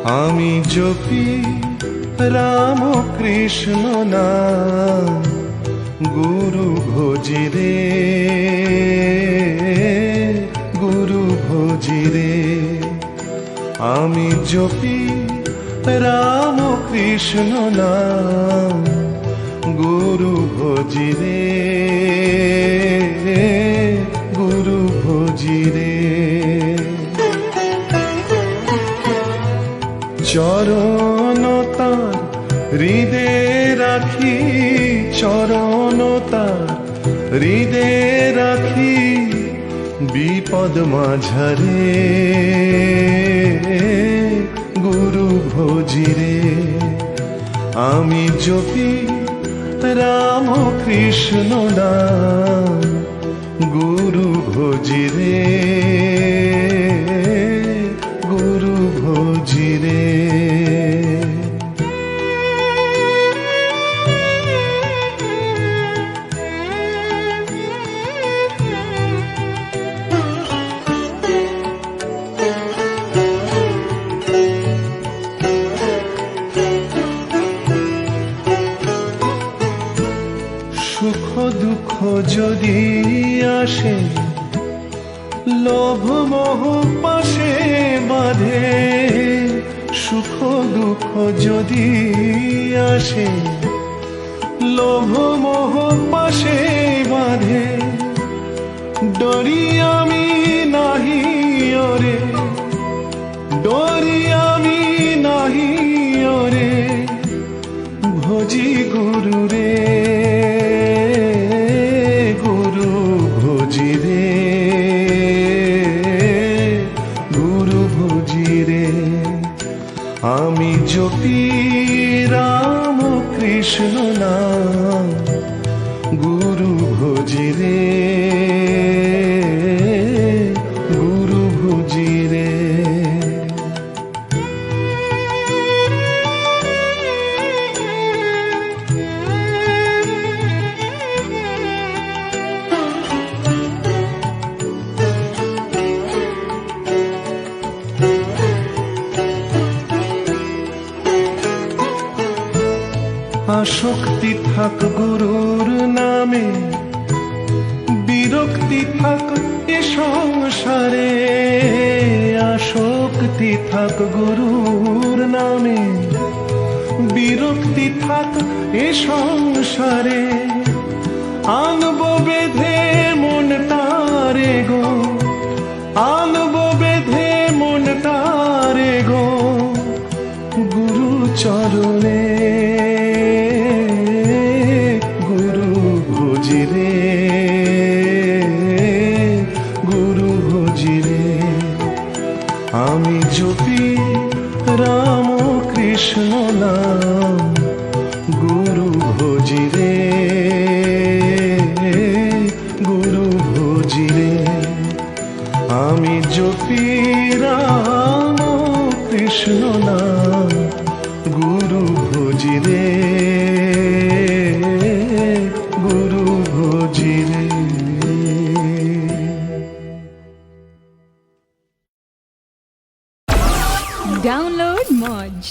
আমি জপি রাম কৃষ্ণ নাম, গুরু ভজি রে, গুরু ভজি রে। আমি জপি রাম কৃষ্ণ নাম, গুরু ভজি রে, গুরু ভজি রে। চরণ তার হৃদে রাখি, চরণ তার হৃদে রাখি, বিপদ মাঝারে গুরু ভজি রে। আমি জপি রাম কৃষ্ণ নাম, গুরু ভজি রে, গুরু ভজি রে। সুখ দুঃখ যদি আসে, লোভ মোহ পাশে বাঁধে। সুখ দুঃখ যদি আসে, লোভ মোহ পাশে বাঁধে। ডরি আমি নাহি ওরে, ডরি আমি নাহি ওরে, ভজি গুরু রে, গুরু ভজি রে, গুরু ভজি রে। আমি জপি রাম কৃষ্ণ নাম, গুরু ভজি রে, গুরু ভজি রে। আসক্তি থাক গুরুর নামে, বিরক্তি থাক এ সংসারে। আসক্তি থাক গুরুর নামে, বিরক্তি থাক এ সংসারে। আনবো বেঁধে মনটারে গো, আনবো বেঁধে মনটারে গো, গুরু চরণে, গুরু ভজি রে, গুরু ভজি রে। আমি জপি রাম কৃষ্ণ নাম, গুরু ভজি রে, গুরু ভজি রে। আমি জপি রাম কৃষ্ণ নাম, গুরু ভজি রে, গুরু ভজি রে। Download Moj.